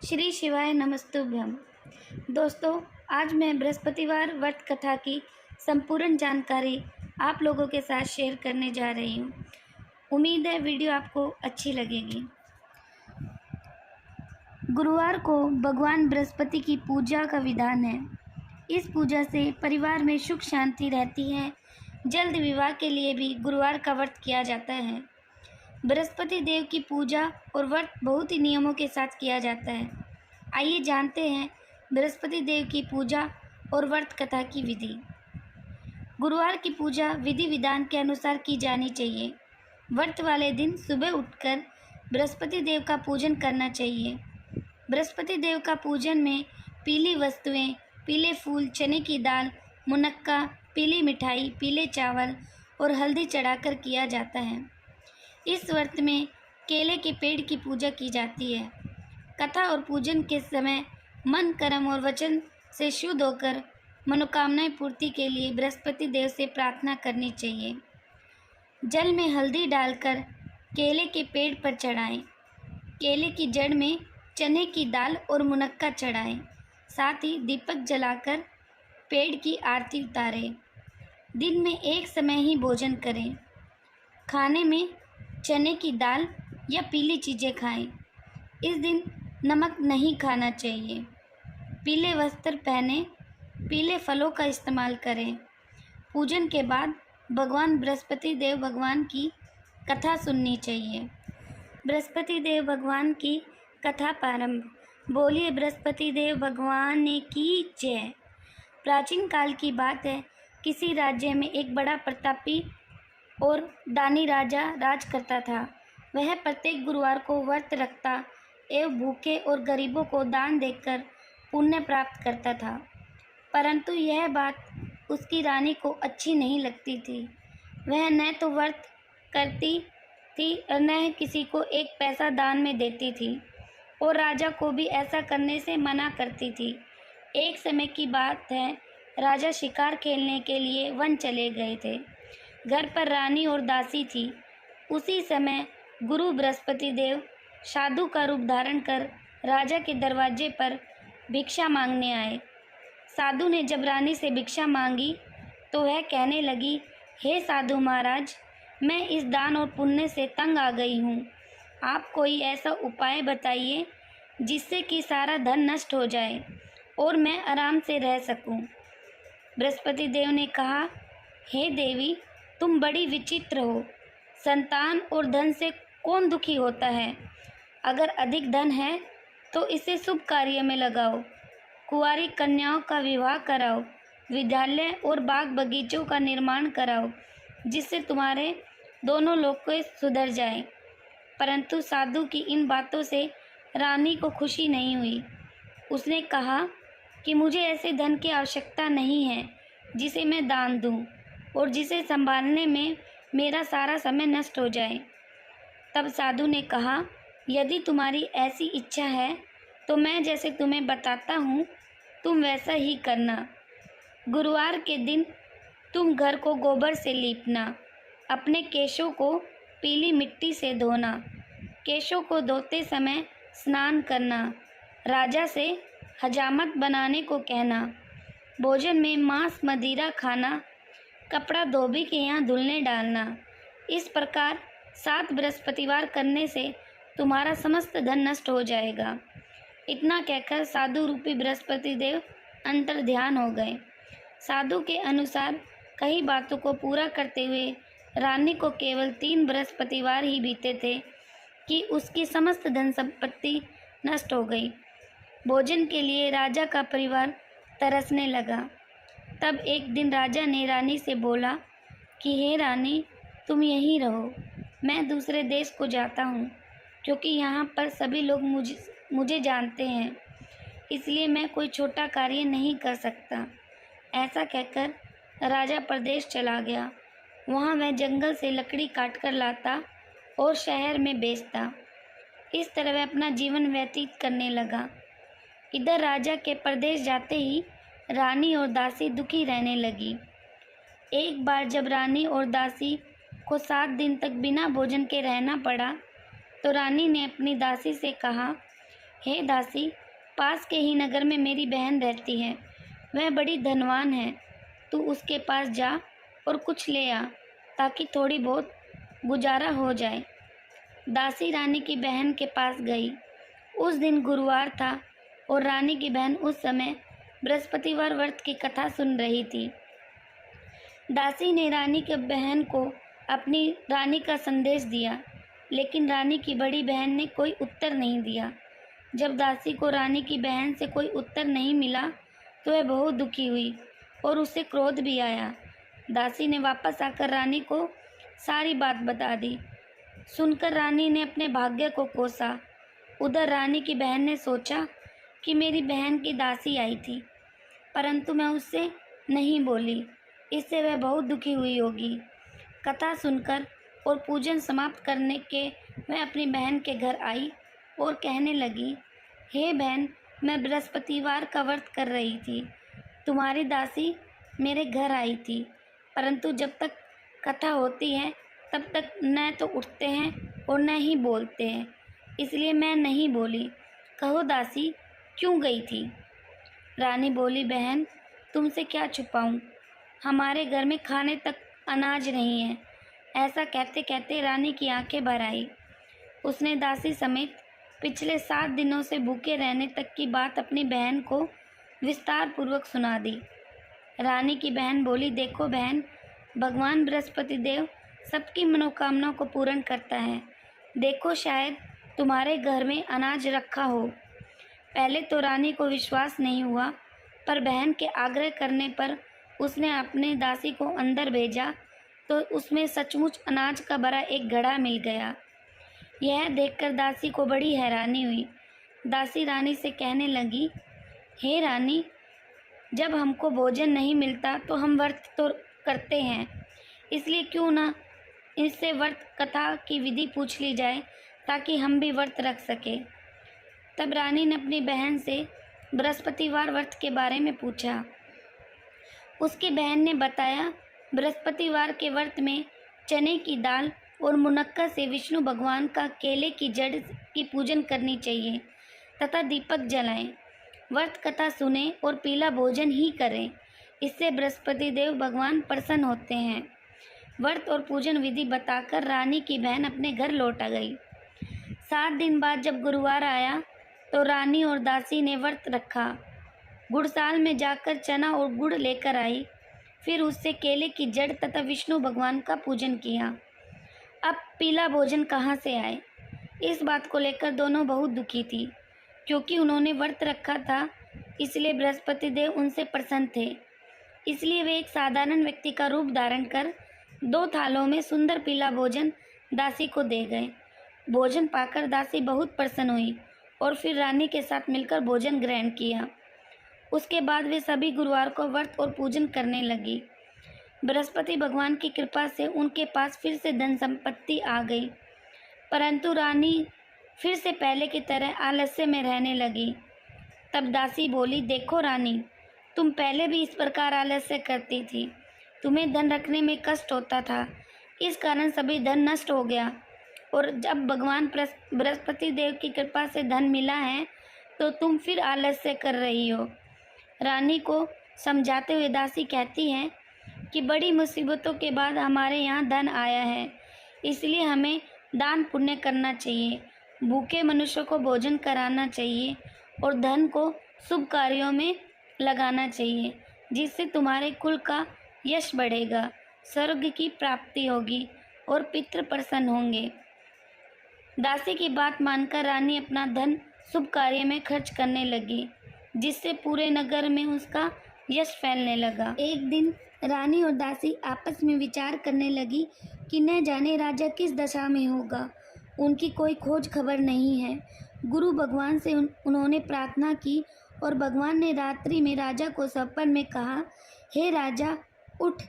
श्री शिवाय नमस्तुभ्यम। दोस्तों, आज मैं बृहस्पतिवार व्रत कथा की संपूर्ण जानकारी आप लोगों के साथ शेयर करने जा रही हूँ। उम्मीद है वीडियो आपको अच्छी लगेगी। गुरुवार को भगवान बृहस्पति की पूजा का विधान है। इस पूजा से परिवार में सुख शांति रहती है। जल्द विवाह के लिए भी गुरुवार का व्रत किया जाता है। बृहस्पति देव की पूजा और व्रत बहुत ही नियमों के साथ किया जाता है। आइए जानते हैं बृहस्पति देव की पूजा और व्रत कथा की विधि। गुरुवार की पूजा विधि विधान के अनुसार की जानी चाहिए। व्रत वाले दिन सुबह उठकर बृहस्पति देव का पूजन करना चाहिए। बृहस्पति देव का पूजन में पीली वस्तुएं, पीले फूल, चने की दाल, मुनक्का, पीली मिठाई, पीले चावल और हल्दी चढ़ाकर किया जाता है। इस व्रत में केले के पेड़ की पूजा की जाती है। कथा और पूजन के समय मन, कर्म और वचन से शुद्ध होकर मनोकामनाएं पूर्ति के लिए बृहस्पति देव से प्रार्थना करनी चाहिए। जल में हल्दी डालकर केले के पेड़ पर चढ़ाएं। केले की जड़ में चने की दाल और मुनक्का चढ़ाएं। साथ ही दीपक जलाकर पेड़ की आरती उतारें। दिन में एक समय ही भोजन करें। खाने में चने की दाल या पीली चीज़ें खाएं। इस दिन नमक नहीं खाना चाहिए। पीले वस्त्र पहने, पीले फलों का इस्तेमाल करें। पूजन के बाद भगवान बृहस्पति देव भगवान की कथा सुननी चाहिए। बृहस्पति देव भगवान की कथा प्रारंभ। बोलिए बृहस्पति देव भगवान की जय। प्राचीन काल की बात है। किसी राज्य में एक बड़ा प्रतापी और दानी राजा राज करता था। वह प्रत्येक गुरुवार को व्रत रखता एवं भूखे और गरीबों को दान देकर पुण्य प्राप्त करता था। परंतु यह बात उसकी रानी को अच्छी नहीं लगती थी। वह न तो व्रत करती थी और न किसी को एक पैसा दान में देती थी और राजा को भी ऐसा करने से मना करती थी। एक समय की बात है, राजा शिकार खेलने के लिए वन चले गए थे। घर पर रानी और दासी थी। उसी समय गुरु बृहस्पति देव साधु का रूप धारण कर राजा के दरवाजे पर भिक्षा मांगने आए। साधु ने जब रानी से भिक्षा मांगी तो वह कहने लगी, हे साधु महाराज, मैं इस दान और पुण्य से तंग आ गई हूँ। आप कोई ऐसा उपाय बताइए जिससे कि सारा धन नष्ट हो जाए और मैं आराम से रह सकूं। बृहस्पति देव ने कहा, हे देवी, तुम बड़ी विचित्र हो। संतान और धन से कौन दुखी होता है? अगर अधिक धन है तो इसे शुभ कार्य में लगाओ। कुंवारी कन्याओं का विवाह कराओ। विद्यालय और बाग बगीचों का निर्माण कराओ जिससे तुम्हारे दोनों लोग को सुधर जाए। परंतु साधु की इन बातों से रानी को खुशी नहीं हुई। उसने कहा कि मुझे ऐसे धन की आवश्यकता नहीं है जिसे मैं दान दूं और जिसे संभालने में मेरा सारा समय नष्ट हो जाए। तब साधु ने कहा, यदि तुम्हारी ऐसी इच्छा है तो मैं जैसे तुम्हें बताता हूँ तुम वैसा ही करना। गुरुवार के दिन तुम घर को गोबर से लीपना। अपने केशों को पीली मिट्टी से धोना। केशों को धोते समय स्नान करना। राजा से हजामत बनाने को कहना। भोजन में मांस मदिरा खाना। कपड़ा धोबी के यहाँ धुलने डालना। इस प्रकार 7 बृहस्पतिवार करने से तुम्हारा समस्त धन नष्ट हो जाएगा। इतना कहकर साधु रूपी बृहस्पति देव अंतर ध्यान हो गए। साधु के अनुसार कई बातों को पूरा करते हुए रानी को केवल 3 बृहस्पतिवार ही बीते थे कि उसकी समस्त धन संपत्ति नष्ट हो गई। भोजन के लिए राजा का परिवार तरसने लगा। तब एक दिन राजा ने रानी से बोला कि हे रानी, तुम यहीं रहो। मैं दूसरे देश को जाता हूँ क्योंकि यहाँ पर सभी लोग मुझे जानते हैं, इसलिए मैं कोई छोटा कार्य नहीं कर सकता। ऐसा कहकर राजा प्रदेश चला गया। वहाँ वह जंगल से लकड़ी काट कर लाता और शहर में बेचता। इस तरह वह अपना जीवन व्यतीत करने लगा। इधर राजा के प्रदेश जाते ही रानी और दासी दुखी रहने लगी। एक बार जब रानी और दासी को 7 दिन तक बिना भोजन के रहना पड़ा तो रानी ने अपनी दासी से कहा, हे दासी, पास के ही नगर में मेरी बहन रहती है, वह बड़ी धनवान है। तू उसके पास जा और कुछ ले आ, ताकि थोड़ी बहुत गुजारा हो जाए। दासी रानी की बहन के पास गई। उस दिन गुरुवार था और रानी की बहन उस समय बृहस्पतिवार व्रत की कथा सुन रही थी। दासी ने रानी की बहन को अपनी रानी का संदेश दिया, लेकिन रानी की बड़ी बहन ने कोई उत्तर नहीं दिया। जब दासी को रानी की बहन से कोई उत्तर नहीं मिला तो वह बहुत दुखी हुई और उसे क्रोध भी आया। दासी ने वापस आकर रानी को सारी बात बता दी। सुनकर रानी ने अपने भाग्य को कोसा। उधर रानी की बहन ने सोचा कि मेरी बहन की दासी आई थी, परंतु मैं उससे नहीं बोली, इससे वह बहुत दुखी हुई होगी। कथा सुनकर और पूजन समाप्त करने के वह अपनी बहन के घर आई और कहने लगी, हे बहन, मैं बृहस्पतिवार का व्रत कर रही थी। तुम्हारी दासी मेरे घर आई थी, परंतु जब तक कथा होती है तब तक न तो उठते हैं और न ही बोलते हैं, इसलिए मैं नहीं बोली। कहो दासी, क्यों गई थी? रानी बोली, बहन, तुमसे क्या छुपाऊं, हमारे घर में खाने तक अनाज नहीं है। ऐसा कहते कहते रानी की आंखें भर आई। उसने दासी समेत पिछले 7 दिनों से भूखे रहने तक की बात अपनी बहन को विस्तार पूर्वक सुना दी। रानी की बहन बोली, देखो बहन, भगवान बृहस्पति देव सबकी मनोकामनाओं को पूर्ण करता है। देखो, शायद तुम्हारे घर में अनाज रखा हो। पहले तो रानी को विश्वास नहीं हुआ, पर बहन के आग्रह करने पर उसने अपने दासी को अंदर भेजा तो उसमें सचमुच अनाज का भरा एक घड़ा मिल गया। यह देखकर दासी को बड़ी हैरानी हुई। दासी रानी से कहने लगी, हे रानी, जब हमको भोजन नहीं मिलता तो हम व्रत तो करते हैं, इसलिए क्यों ना इससे व्रत कथा की विधि पूछ ली जाए, ताकि हम भी व्रत रख सके। तब रानी ने अपनी बहन से बृहस्पतिवार व्रत के बारे में पूछा। उसकी बहन ने बताया, बृहस्पतिवार के व्रत में चने की दाल और मुनक्का से विष्णु भगवान का केले की जड़ की पूजन करनी चाहिए तथा दीपक जलाएं। व्रत कथा सुने और पीला भोजन ही करें, इससे बृहस्पति देव भगवान प्रसन्न होते हैं। व्रत और पूजन विधि बताकर रानी की बहन अपने घर लौट आ गई। 7 दिन बाद जब गुरुवार आया तो रानी और दासी ने व्रत रखा। गुड़साल में जाकर चना और गुड़ लेकर आई, फिर उससे केले की जड़ तथा विष्णु भगवान का पूजन किया। अब पीला भोजन कहाँ से आए, इस बात को लेकर दोनों बहुत दुखी थी, क्योंकि उन्होंने व्रत रखा था, इसलिए बृहस्पति देव उनसे प्रसन्न थे। इसलिए वे एक साधारण व्यक्ति का रूप धारण कर 2 थालों में सुंदर पीला भोजन दासी को दे गए। भोजन पाकर दासी बहुत प्रसन्न हुई और फिर रानी के साथ मिलकर भोजन ग्रहण किया। उसके बाद वे सभी गुरुवार को व्रत और पूजन करने लगी। बृहस्पति भगवान की कृपा से उनके पास फिर से धन संपत्ति आ गई, परंतु रानी फिर से पहले की तरह आलस्य में रहने लगी। तब दासी बोली, देखो रानी, तुम पहले भी इस प्रकार आलस्य करती थी। तुम्हें धन रखने में कष्ट होता था, इस कारण सभी धन नष्ट हो गया, और जब भगवान बृहस्पति देव की कृपा से धन मिला है तो तुम फिर आलस्य कर रही हो। रानी को समझाते हुए दासी कहती है कि बड़ी मुसीबतों के बाद हमारे यहाँ धन आया है, इसलिए हमें दान पुण्य करना चाहिए, भूखे मनुष्यों को भोजन कराना चाहिए और धन को शुभ कार्यों में लगाना चाहिए, जिससे तुम्हारे कुल का यश बढ़ेगा, स्वर्ग की प्राप्ति होगी और पितृ प्रसन्न होंगे। दासी की बात मानकर रानी अपना धन शुभ कार्य में खर्च करने लगी, जिससे पूरे नगर में उसका यश फैलने लगा। एक दिन रानी और दासी आपस में विचार करने लगी कि न जाने राजा किस दशा में होगा, उनकी कोई खोज खबर नहीं है। गुरु भगवान से उन्होंने प्रार्थना की और भगवान ने रात्रि में राजा को सपन में कहा, हे राजा, उठ,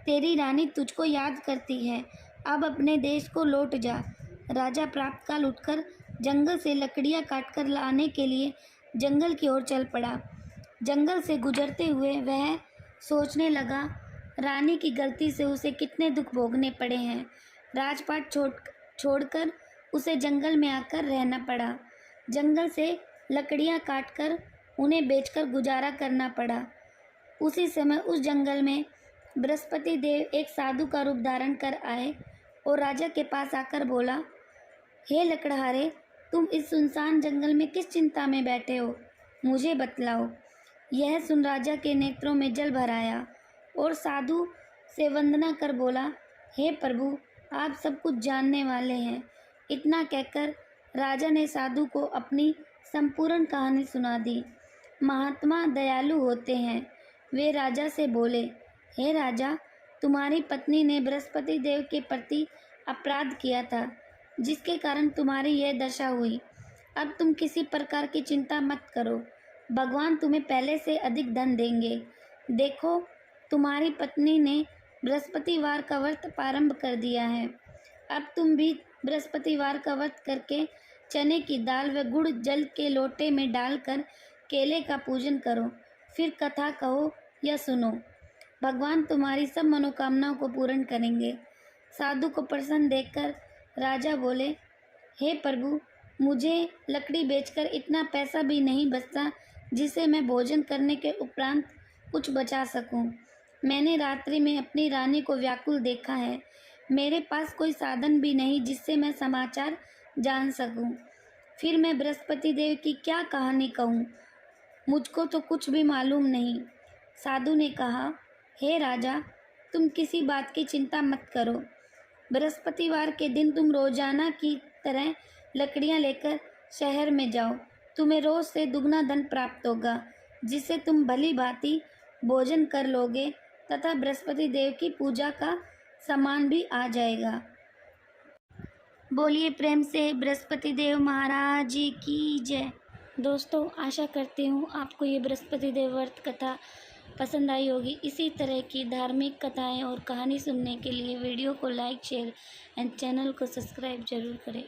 तेरी रानी तुझको याद करती है, अब अपने देश को लौट जा। राजा प्रातःकाल उठकर जंगल से लकड़ियाँ काटकर लाने के लिए जंगल की ओर चल पड़ा। जंगल से गुजरते हुए वह सोचने लगा, रानी की गलती से उसे कितने दुख भोगने पड़े हैं। राजपाट छोड़कर उसे जंगल में आकर रहना पड़ा। जंगल से लकड़ियाँ काटकर उन्हें बेचकर गुजारा करना पड़ा। उसी समय उस जंगल में बृहस्पति देव एक साधु का रूप धारण कर आए और राजा के पास आकर बोला, हे लकड़हारे, तुम इस सुनसान जंगल में किस चिंता में बैठे हो, मुझे बतलाओ। यह सुन राजा के नेत्रों में जल भर आया और साधु से वंदना कर बोला, हे प्रभु, आप सब कुछ जानने वाले हैं। इतना कहकर राजा ने साधु को अपनी संपूर्ण कहानी सुना दी। महात्मा दयालु होते हैं। वे राजा से बोले, हे राजा, तुम्हारी पत्नी ने बृहस्पति देव के प्रति अपराध किया था, जिसके कारण तुम्हारी यह दशा हुई। अब तुम किसी प्रकार की चिंता मत करो, भगवान तुम्हें पहले से अधिक धन देंगे। देखो, तुम्हारी पत्नी ने बृहस्पतिवार का व्रत प्रारंभ कर दिया है। अब तुम भी बृहस्पतिवार का व्रत करके चने की दाल व गुड़ जल के लोटे में डालकर केले का पूजन करो, फिर कथा कहो या सुनो। भगवान तुम्हारी सब मनोकामनाओं को पूर्ण करेंगे। साधु को प्रसन्न देखकर राजा बोले, हे प्रभु, मुझे लकड़ी बेचकर इतना पैसा भी नहीं बचता जिसे मैं भोजन करने के उपरांत कुछ बचा सकूं। मैंने रात्रि में अपनी रानी को व्याकुल देखा है। मेरे पास कोई साधन भी नहीं जिससे मैं समाचार जान सकूं। फिर मैं बृहस्पति देव की क्या कहानी कहूँ, मुझको तो कुछ भी मालूम नहीं। साधु ने कहा, हे राजा, तुम किसी बात की चिंता मत करो। बृहस्पतिवार के दिन तुम रोजाना की तरह लकड़ियाँ लेकर शहर में जाओ। तुम्हें रोज से दुगना धन प्राप्त होगा, जिससे तुम भली भांति भोजन कर लोगे तथा बृहस्पति देव की पूजा का सामान भी आ जाएगा। बोलिए प्रेम से बृहस्पति देव महाराज जी की जय। दोस्तों, आशा करती हूँ आपको ये बृहस्पति देव व्रत कथा पसंद आई होगी। इसी तरह की धार्मिक कथाएं और कहानी सुनने के लिए वीडियो को लाइक, शेयर एंड चैनल को सब्सक्राइब जरूर करें।